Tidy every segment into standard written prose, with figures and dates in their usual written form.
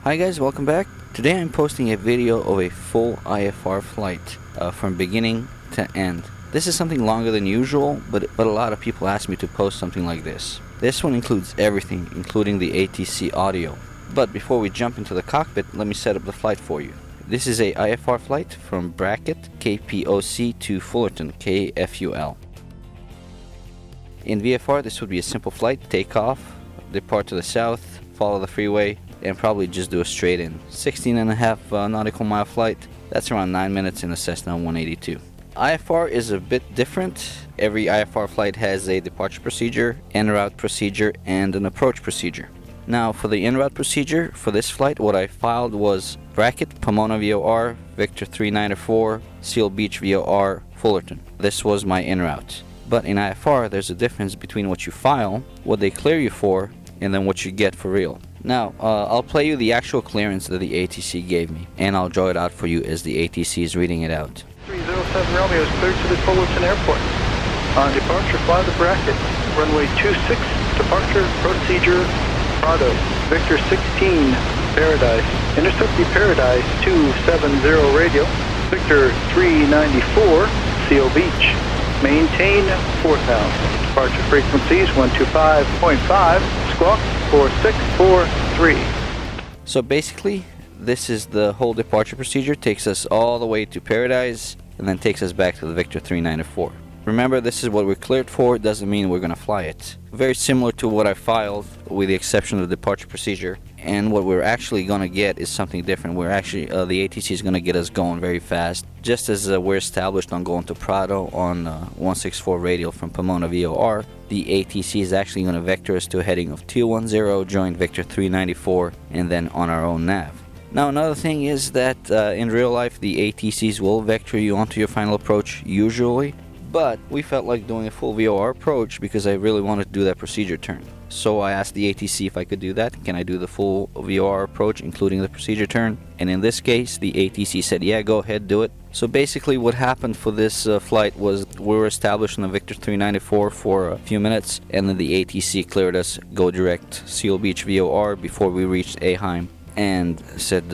Hi guys, welcome back. Today I'm posting a video of a full IFR flight from beginning to end. This is something longer than usual, but a lot of people ask me to post something like this. This one includes everything, including the ATC audio. But before we jump into the cockpit, let me set up the flight for you. This is a IFR flight from Brackett KPOC to Fullerton KFUL. In VFR, this would be a simple flight: take off, depart to the south, follow the freeway, and probably just do a straight in. 16.5 nautical mile flight. That's around 9 minutes in a Cessna 182. IFR is a bit different. Every IFR flight has a departure procedure, en route procedure, and an approach procedure. Now for the en route procedure, for this flight, what I filed was Brackett, Pomona VOR, Victor 394, Seal Beach VOR, Fullerton. This was my en route. But in IFR, there's a difference between what you file, what they clear you for, and then what you get for real. Now, I'll play you the actual clearance that the ATC gave me, and I'll draw it out for you as the ATC is reading it out. 307 Romeo is cleared to the Fullerton Airport. On departure, fly the Brackett. Runway 26, departure procedure, Prado. Victor 16, Paradise. Intercept the Paradise 270 radio. Victor 394, Seal Beach. Maintain 4,000. Departure frequencies 125.5, squawk 4643. So basically, this is the whole departure procedure. Takes us all the way to Paradise and then takes us back to the Victor 394. Remember, this is what we're cleared for. It doesn't mean we're going to fly it. Very similar to what I filed, with the exception of the departure procedure. And what we're actually going to get is something different. We're actually, the ATC is going to get us going very fast. Just as we're established on going to Prado on 164 radial from Pomona VOR, the ATC is actually going to vector us to a heading of 210, join Victor 394, and then on our own nav. Now, another thing is that in real life, the ATCs will vector you onto your final approach usually. But we felt like doing a full VOR approach because I really wanted to do that procedure turn. So I asked the ATC if I could do that. Can I do the full VOR approach, including the procedure turn? And in this case, the ATC said, yeah, go ahead, do it. So basically what happened for this flight was we were established on the Victor 394 for a few minutes, and then the ATC cleared us, go direct Seal Beach VOR before we reached Aheim, and said,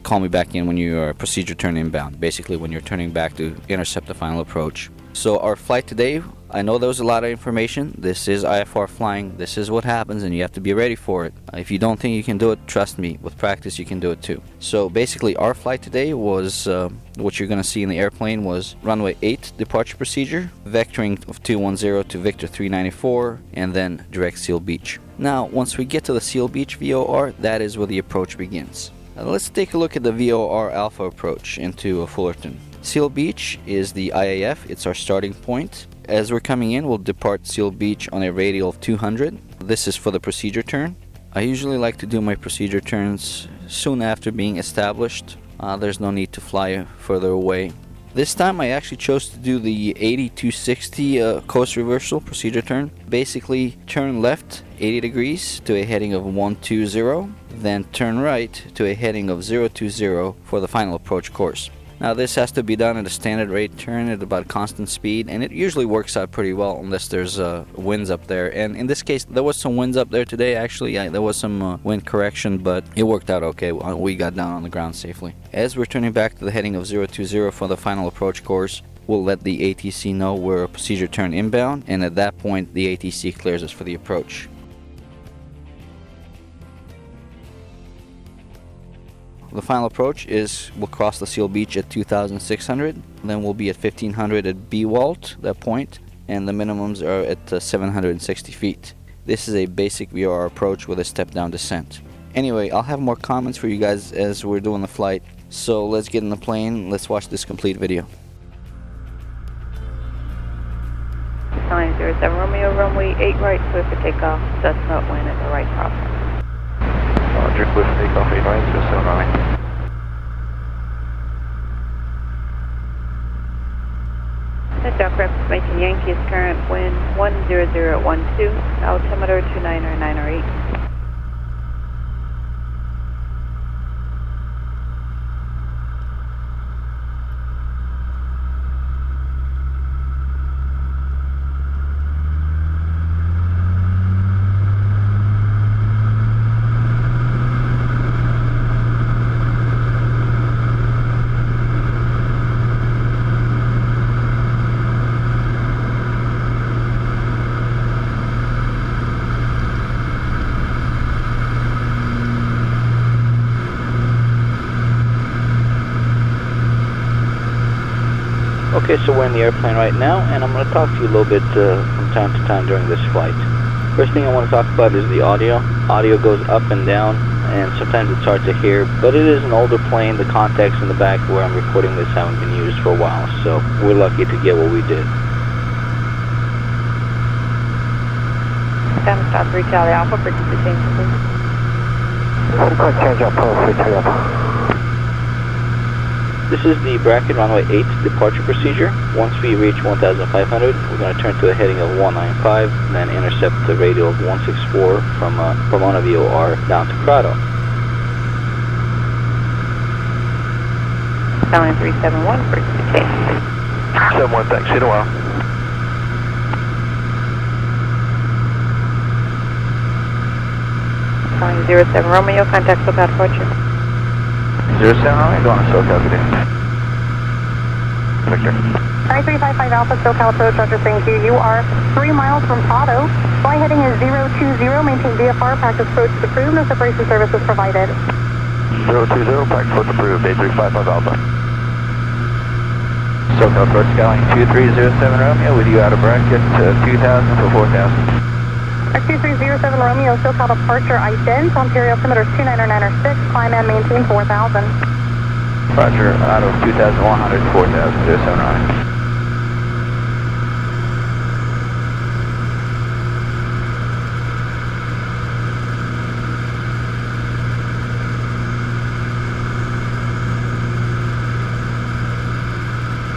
call me back in when you are procedure turn inbound, basically when you're turning back to intercept the final approach. So our flight today, I know there was a lot of information. This is IFR flying. This is what happens, and you have to be ready for it. If you don't think you can do it, trust me, with practice you can do it too. So basically our flight today was, what you're going to see in the airplane was runway 8 departure procedure, vectoring of 210 to Victor 394, and then direct Seal Beach. Now, once we get to the Seal Beach VOR, that is where the approach begins. Let's take a look at the Vor Alpha Approach into Fullerton. Seal Beach is the IAF. It's our starting point. As we're coming in, we'll depart Seal Beach on a radial of 200. This is for the procedure turn. I usually like to do my procedure turns soon after being established. There's no need to fly further away. This time I actually chose to do the 8260 coast reversal procedure turn. Basically, turn left 80 degrees to a heading of 120, then turn right to a heading of 020 for the final approach course. Now this has to be done at a standard rate turn at about constant speed, and it usually works out pretty well unless there's winds up there. And in this case, there was some winds up there today. Actually, there was some wind correction, but it worked out okay. We got down on the ground safely. As we're turning back to the heading of 020 for the final approach course, we'll let the ATC know we're a procedure turn inbound, and at that point, the ATC clears us for the approach. The final approach is we'll cross the Seal Beach at 2,600, then we'll be at 1,500 at B-Walt, that point, and the minimums are at 760 feet. This is a basic VOR approach with a step-down descent. Anyway, I'll have more comments for you guys as we're doing the flight, so let's get in the plane, let's watch this complete video. 907 Romeo, runway 8 right, clear for takeoff, Cessna wind at the right crossing. Roger, clear for takeoff 8907 runway. Aircraft making Yankees, current wind 10012, altimeter 29098. Okay, so we're in the airplane right now, and I'm going to talk to you a little bit from time to time during this flight. First thing I want to talk about is the audio. Audio goes up and down, and sometimes it's hard to hear, but it is an older plane. The contacts in the back where I'm recording this haven't been used for a while, so we're lucky to get what we did. Stop 3 Charlie Alpha, purchase the change, please. Change up, 3 Charlie Alpha. This is the Brackett runway 8 departure procedure. Once we reach 1,500, we're going to turn to a heading of 195, then intercept the radial of 164 from Pomona VOR down to Prado. Skylane 371, purchase the change, please. 71, thanks. See you in a while. Skylane 07 Romeo, contact SoCal departure. 07 Romeo, going to SoCal today. Victor. 9355 Alpha, SoCal approach, Roger, thank you. You are 3 miles from Prado. Fly heading is 020, maintain VFR, practice approach is approved, no separation services provided. 020, practice approach approved, 8355 Alpha. SoCal approach, Skylane 2307 Romeo, with you out of Brackett, 2000 to 4000. 2307 Romeo, SoCal departure ident, Ontario altimeter 29906, climb and maintain 4000. Roger, out of 2100 to 4000, 07 Romeo.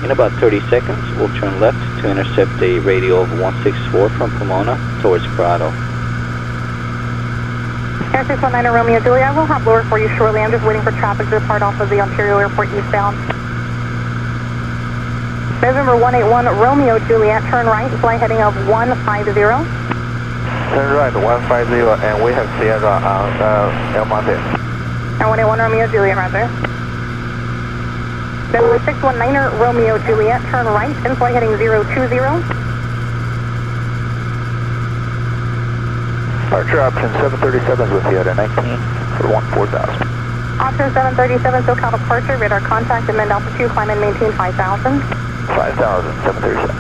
In about 30 seconds, we'll turn left to intercept a radial of 164 from Pomona towards Prado. Air 619 Romeo Juliet, I will have lower for you shortly. I'm just waiting for traffic to depart off of the Ontario Airport eastbound. November 181 Romeo Juliet, turn right, flight heading of 150. Turn right, 150, and we have Sierra on El Monte. Air 181 Romeo Juliet, roger. November 619 Romeo Juliet, turn right, and flight heading 020. Departure option 737 with you at a 19 for 4000. Option 737, SoCal departure, radar contact, amend altitude, climb and maintain 5000. 5000, 737.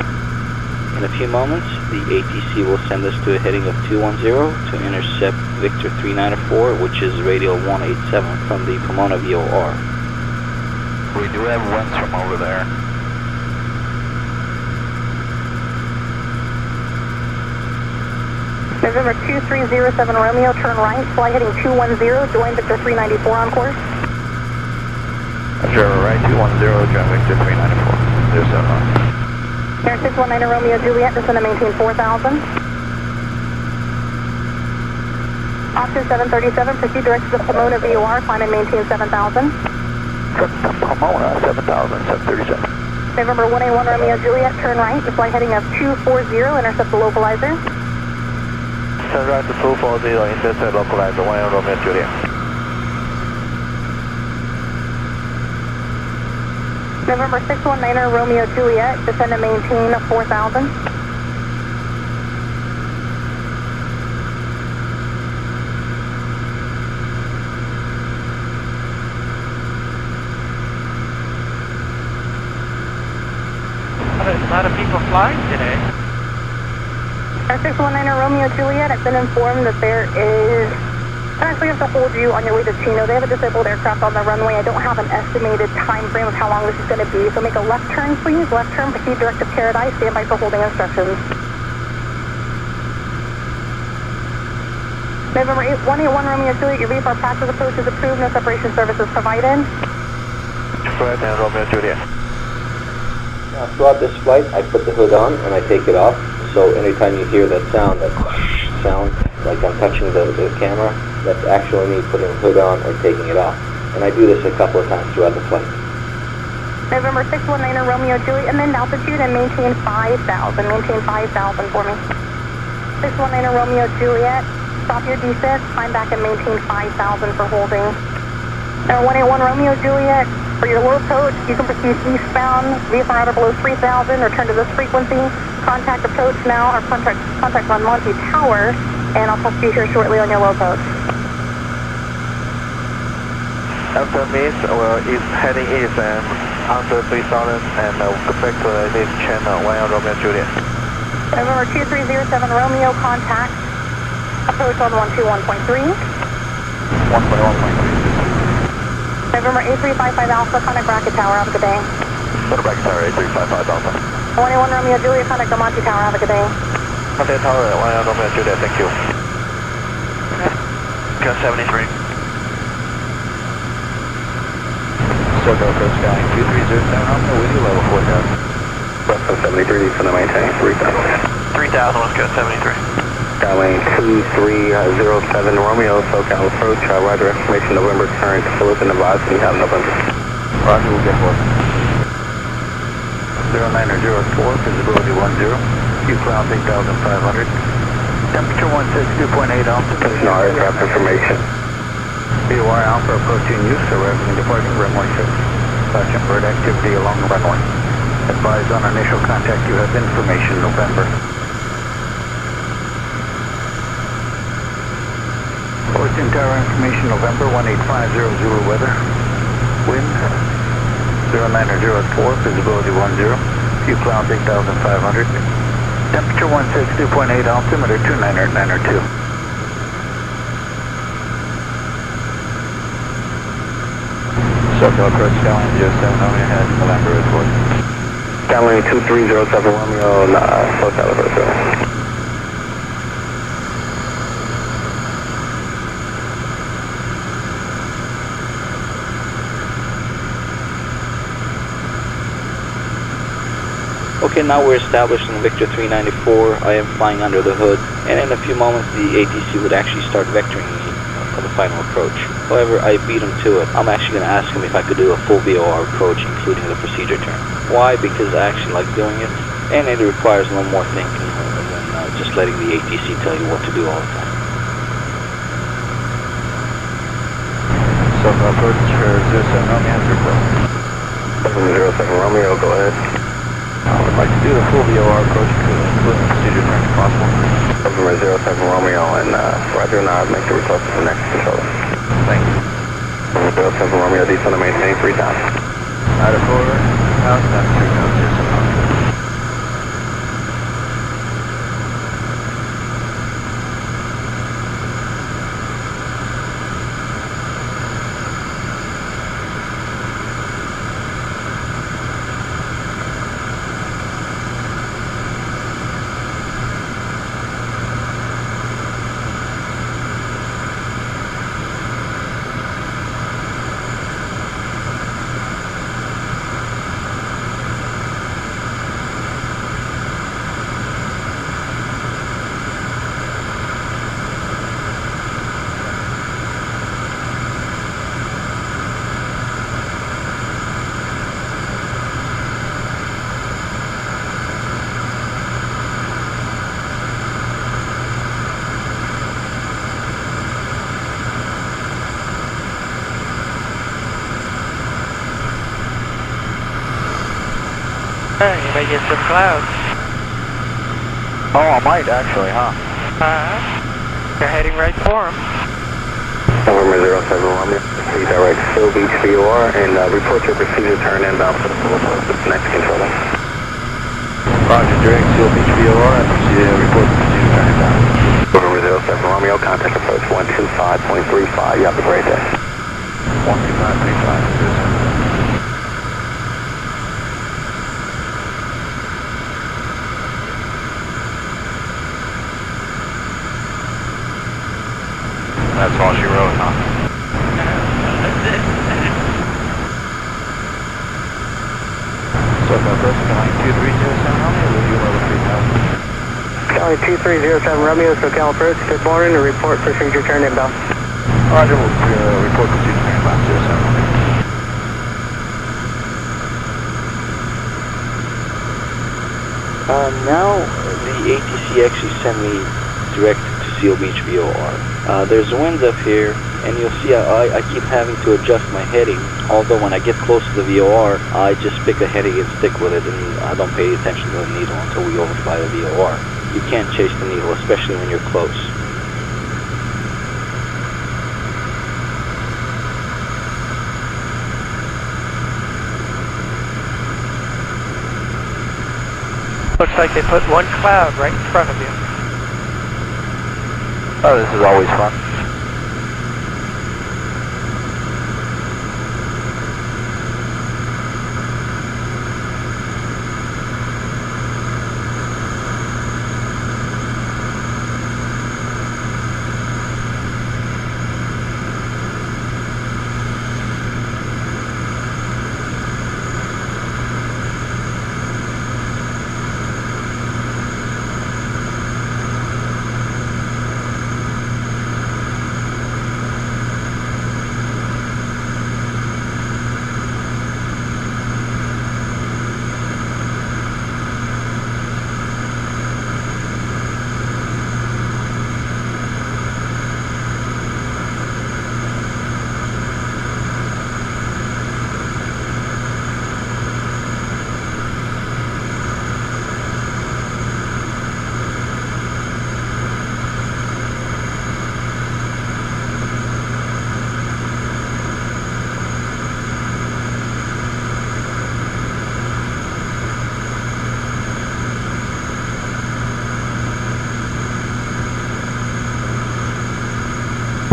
In a few moments, the ATC will send us to a heading of 210 to intercept Victor 394, which is radial 187 from the Pomona VOR. We do have winds from over there. November 2307 Romeo, turn right, fly heading 210, join Victor 394 on course. Roger, right, 210, join Victor 394, 07. Air 619 Romeo Juliet, descend and maintain 4000. Option 737, proceed direct to the Pomona VOR, climb and maintain 7000. Pomona, 7000, 737. November 181 Romeo Juliet, turn right, flight heading of 240, intercept the localizer. Turn right to 240, intercept localizer, 181 Romeo Juliet. November 619 Romeo Juliet, descend and maintain 4000. A lot of people flying today. Air 619 Romeo Juliet, I've been informed that there is... I actually have to hold you on your way to Chino. They have a disabled aircraft on the runway. I don't have an estimated time frame of how long this is going to be. So make a left turn, please. Left turn, proceed direct to Paradise. Stand by for holding instructions. November 181 Romeo Juliet, your VFR practice approach is approved. No separation services provided. Right now, Romeo Juliet. Now, throughout this flight, I put the hood on and I take it off. So anytime you hear that sound, like I'm touching the camera, that's actually me putting the hood on or taking it off. And I do this a couple of times throughout the flight. November 619 Romeo Juliet, amend altitude and maintain 5000. Maintain 5000 for me. 619 Romeo Juliet, stop your descent, climb back and maintain 5000 for holding. Number 181 Romeo Juliet, for your low approach, you can proceed eastbound, VFR outer below 3000, return to this frequency, contact approach now, or contact on Monty Tower, and I'll talk to you here shortly on your low approach. After Miss, well, it's heading east and Answer 3 silent, and we'll go back to the channel 1 Romeo Juliet. November 2307 Romeo, contact. Approach on 121.3. 1.1.3. November 8355 Alpha, contact Brackett Tower, have a good day. Go to Brackett Tower 8355 Alpha. 21 Romeo Juliet, contact Monte Tower, have a good day. Monte Tower 1 Romeo Juliet, thank you. Go 73. Circle approach Skylane 2307 Alpha with you, level 4000. Bravo 73, for the maintain 3000. 3000, let's go 73. Skylane 2307 Romeo, SoCal approach, roger, estimation November, current Fullerton, advised, and you have November. Roger, we'll get Fullerton. 0904, visibility 10, Q cloud 8500. Temperature 162.8 altitude. No aircraft information. Vor Alpha approaching you, arriving and departing runway 6. Sergeant bird activity along the runway. Advise on initial contact, you have information, November. Fullerton Tower information, November 1850 Zulu weather. Wind 0904, visibility 10, Q cloud 8500. Temperature 162.8, altimeter 29902. Circle approach Skylane 07 Romeo ahead, November report. Skylane 2307 Romeo, SoCal approach. Okay, now we're established in Victor 394. I am flying under the hood, and in a few moments the ATC would actually start vectoring me for the final approach. However, I beat him to it. I'm actually going to ask him if I could do a full VOR approach, including the procedure turn. Why? Because I actually like doing it, and it requires a little more thinking than just letting the ATC tell you what to do all the time. So approach 07 Romeo, report. 07 Romeo, go ahead. I would like to do the full VOR approach, including the procedure turn if possible. November 07 Romeo, and roger, and I'll make the request to the next controller. Thank you. November 07 Romeo, descend and maintain 3000. IFR, house, that's 3000. You may get some clouds. Oh, I might actually, huh? You're heading right for them. November 07 Romeo, redirect Phil Beach VOR, and report your procedure turn inbound for the next controller. Roger, direct Phil Beach VOR, and report the procedure turn inbound. November 07 Romeo, contact approach 125.35, you have a great day. 125.35, 07. That's all she wrote, huh? So, approach Skylane 2307 Romeo, will you level 3000? Skylane 2307 Romeo, SoCal approach, good morning, and report procedure turn inbound. Roger, we'll report procedure turn inbound 07 Romeo. Now the ATC actually sent me direct to Seal Beach VOR. There's winds up here, and you'll see I keep having to adjust my heading, although when I get close to the VOR, I just pick a heading and stick with it, and I don't pay attention to the needle until we overfly the VOR. You can't chase the needle, especially when you're close. looks like they put one cloud right in front of you. Oh, this is always fun.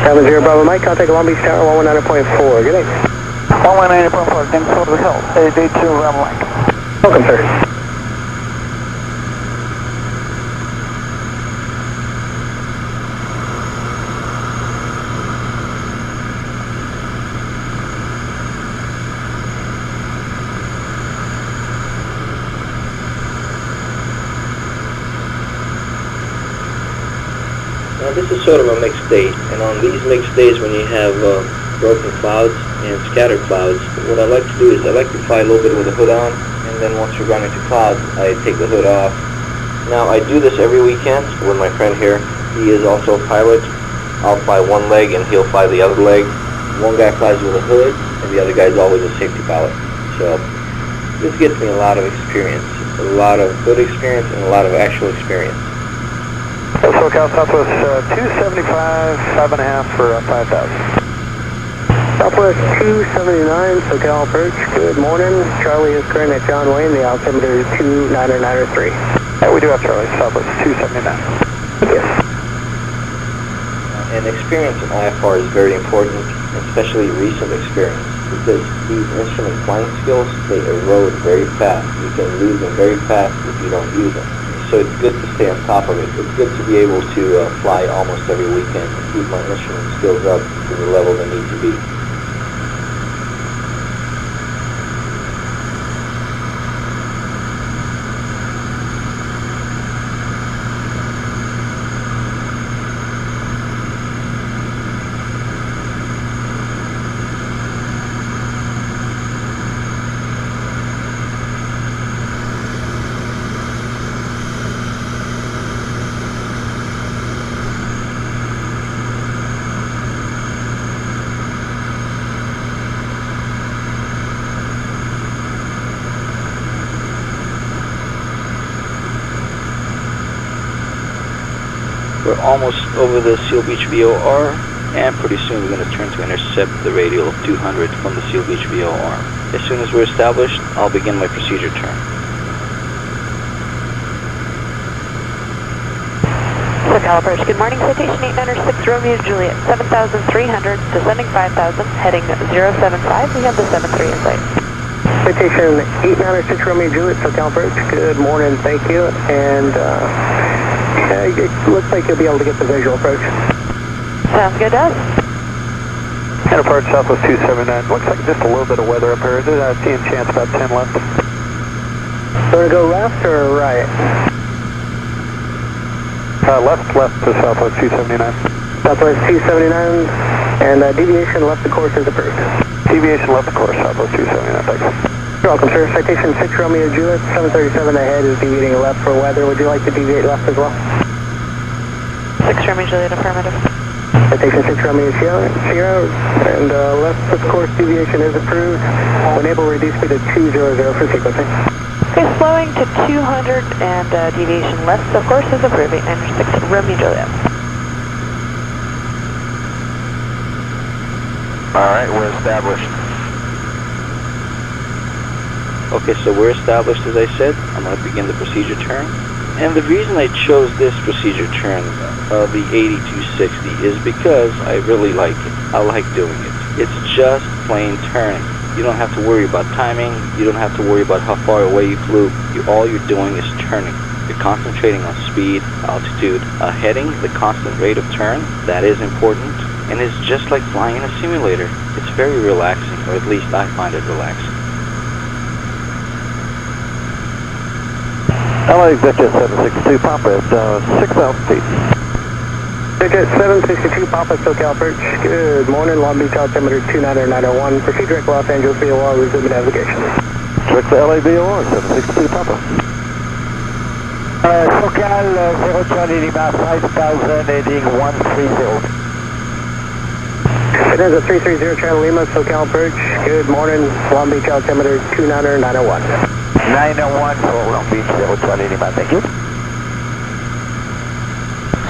Seven zero Bravo Mike, contact Long Beach Tower 119.4. Good day. 119.4, thanks for the help. Day 2 Bravo Mike. Welcome, sir. Now this is sort of a mixed day, and on these mixed days when you have broken clouds and scattered clouds, what I like to do is I like to fly a little bit with the hood on, and then once you run into clouds, I take the hood off. Now I do this every weekend with my friend here. He is also a pilot. I'll fly one leg and he'll fly the other leg. One guy flies with a hood, and the other guy is always a safety pilot. So this gets me a lot of experience, a lot of good experience and a lot of actual experience. SoCal Southwest 275, 5.5 for 5,000. Southwest 279, SoCal Approach. Good morning. Charlie is current at John Wayne. The altimeter is 29903. Yeah, we do have Charlie, Southwest 279. Yes. And experience in IFR is very important, especially recent experience, because these instrument flying skills, they erode very fast. You can lose them very fast if you don't use them. So it's good to stay on top of it. It's good to be able to fly almost every weekend and keep my instrument skills up to the level they need to be. We're almost over the Seal Beach VOR, and pretty soon we're going to turn to intercept the radial of 200 from the Seal Beach VOR. As soon as we're established, I'll begin my procedure turn. SoCal Approach, good morning. Citation 896 Romeo Juliet, 7,300, descending 5,000, heading 075. We have the 73 in sight. Citation 896 Romeo Juliet, SoCal Approach. Good morning, thank you. And it looks like you'll be able to get the visual approach. Sounds good to us. And approach Southwest 279. Looks like just a little bit of weather up here. Seeing chance about 10 left. So to go left or right? Left to Southwest 279. Southwest 279, and deviation left the course is approved. Deviation left the course, Southwest 279, thanks. You're welcome, sir. Citation 6 Romeo Juliet, 737 ahead is deviating left for weather. Would you like to deviate left as well? 6 Romeo Juliet, affirmative. Citation 6 Romeo Sierra, and left of course deviation is approved. When able, reduce speed to 200 for sequencing. Okay, slowing to 200 and deviation left, of course, is approving. 6 Romeo Juliet. All right, we're established. Okay, so we're established, as I said. I'm going to begin the procedure turn. And the reason I chose this procedure turn, the 8260, is because I really like it. I like doing it. It's just plain turning. You don't have to worry about timing. You don't have to worry about how far away you flew. All you're doing is turning. You're concentrating on speed, altitude, heading, the constant rate of turn. That is important. And it's just like flying in a simulator. It's very relaxing, or at least I find it relaxing. LA Executive 762 Papa at 6,000 feet. Executive 762 Papa, SoCal Approach. Good morning, Long Beach altimeter 29901. Proceed direct to Los Angeles VOR, resuming navigation. Direct to LA VOR, 762 Papa. SoCal 0 Charlie Lima 5000 heading 130. It is a 330 Charlie Lima, SoCal Approach. Good morning, Long Beach altimeter 29901. 901 for Long Beach 0 Charlie Lima, thank you.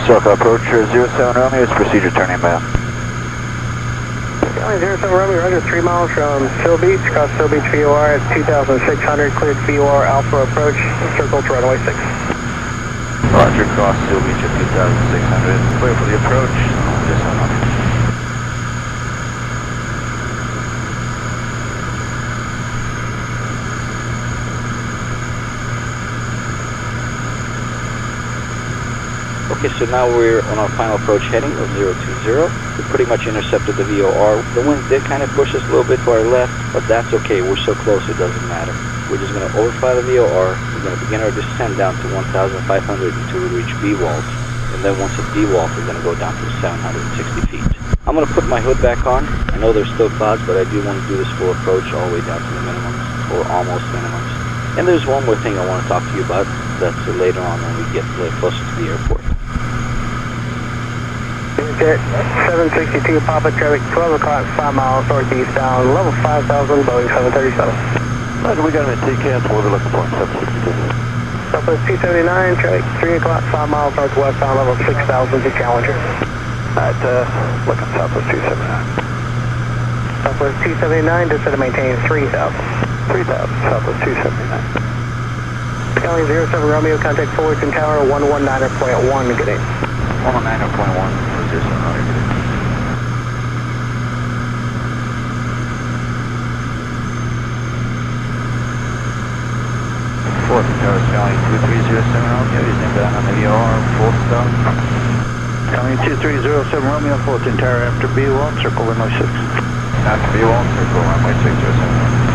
SoCal Approach 07 Romeo is procedure turning bound. 07 Romeo, roger, 3 miles from Seal Beach, cross Seal Beach VOR at 2,600, cleared Vor Alpha Approach, circle to runway 6. Roger, cross Seal Beach at 2,600, clear for the approach, just on up. Okay, so now we're on our final approach heading of 020. We pretty much intercepted the VOR. The wind did kind of push us a little bit to our left, but that's okay. We're so close it doesn't matter. We're just going to overfly the VOR. We're going to begin our descent down to 1,500 until we reach B-walls. And then once at B-walls, we're going to go down to 760 feet. I'm going to put my hood back on. I know there's still clouds, but I do want to do this full approach all the way down to the minimums, or almost minimums. And there's one more thing I want to talk to you about. That's later on when we get a little closer to the airport. Jet 762 Papa, traffic 12 o'clock, 5 miles northeast down, level 5,000, Boeing 737. Roger, we got him at TCAS, what are we looking for in 762? Southwest 279, traffic 3 o'clock, 5 miles northwest down, level 6,000 to Challenger. Alright, looking Southwest 279. Southwest 279, descend to maintain 3,000. 3,000, Southwest 279. Cali 07 Romeo, contact Fullerton Tower 119.1, good day. 119.1. Fullerton Tower, Skylane 2307 Romeo, is inbound on the VOR, full stop. Skylane 2307 Romeo, Fullerton Tower after B-wall, circle runway 6. After B-wall, circle runway 607 Romeo.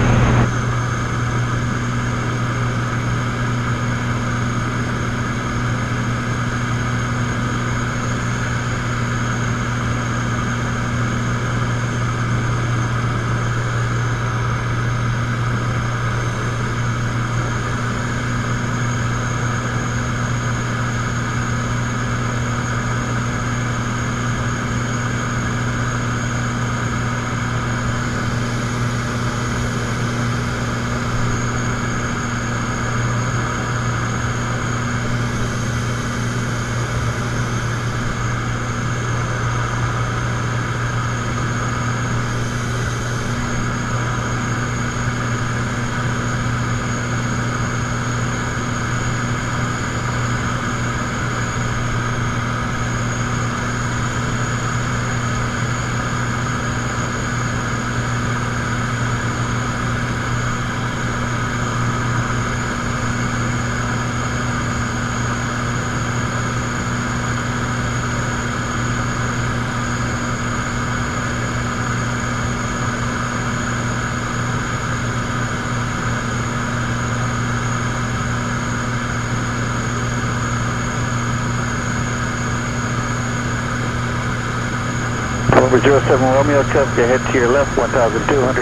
Over 07 Romeo, traffic ahead to your left, 1,200,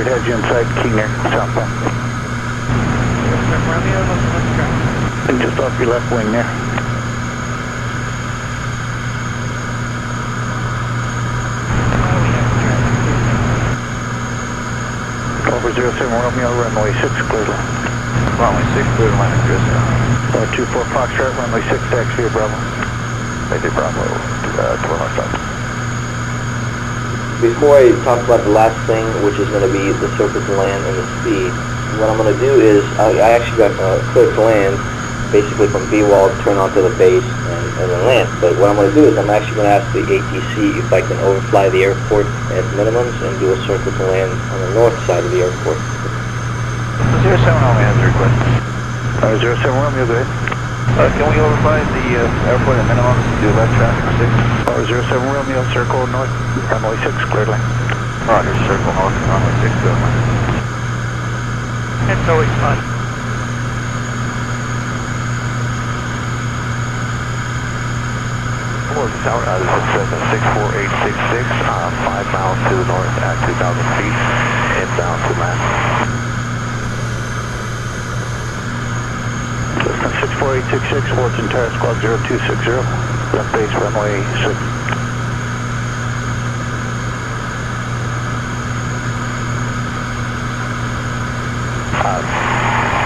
has you inside Keener, southbound. 07 Romeo, let's go. And just off your left wing there. Over 07 Romeo, runway 6, clear to land. Runway 6, clear to land, Chris. 24 Foxtrot, runway 6, taxi via Bravo. Maybe Bravo, 12 south. Before I talk about the last thing, which is going to be the surface and land and the speed, What I'm going to do is, I actually got cleared to land, basically from B-wall, turn onto the base, and then land. But what I'm going to do is I'm actually going to ask the ATC if I can overfly the airport at minimums and do a circle to land on the north side of the airport. 07 Romeo has a request. 07 Romeo, go ahead. Can we overfly the airport at minimums and do left traffic for 6? 07 Romeo, circle north, runway 6, cleared land. Roger, circle north, runway 6, go land. That's always fun. Tower, this is Cessna 64866, 5 miles to the north at 2,000 feet, inbound to land. Cessna 64866, Fullerton Tower, squad 0260, left base, runway 6.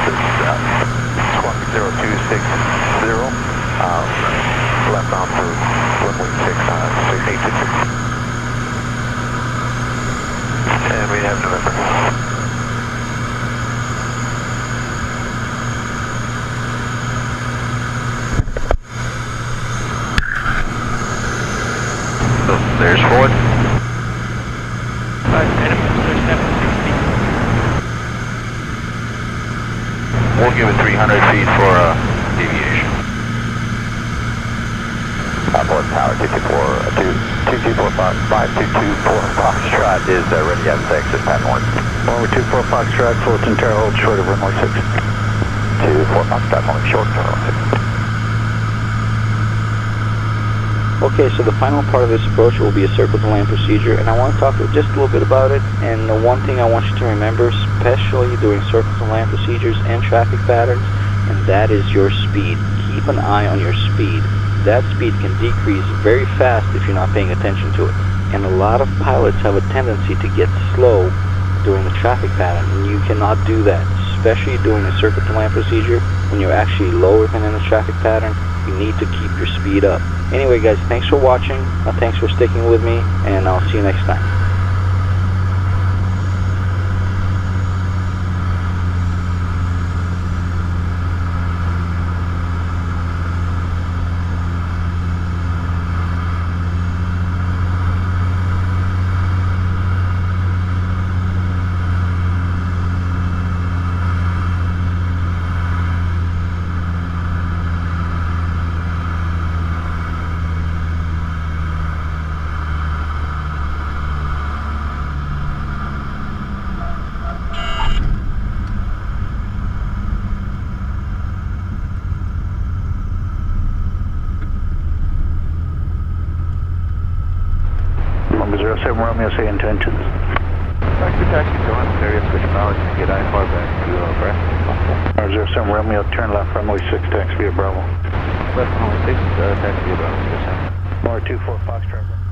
This is squadron 0260, left bound for runway 6866. And we have November. So there's forward. 5 minimums, there's 760. We'll give it 300 feet for deviation. Fullerton Tower 2245 Foxtrot is ready at the exit pattern 1. Runway 24 Foxtrot, Fullerton Tower, hold short of runway 6. 24 Foxtrot, holding short of runway 6. Okay, so the final part of this approach will be a circle to land procedure, and I want to talk just a little bit about it. And the one thing I want you to remember, especially doing circle to land procedures and traffic patterns, and that is your speed. Keep an eye on your speed. That speed can decrease very fast if you're not paying attention to it. And a lot of pilots have a tendency to get slow during the traffic pattern, and you cannot do that, especially doing a circle to land procedure when you're actually lower than in the traffic pattern. You need to keep your speed up. Anyway guys, thanks for watching, thanks for sticking with me, and I'll see you next time. Number 07 Romeo, say intentions. Taxi to one, area switch power to get IFR back to Brackett. 07 Romeo, turn left, runway 6, taxi via Bravo. Left runway 6, taxi via Bravo, 24 Foxtrot.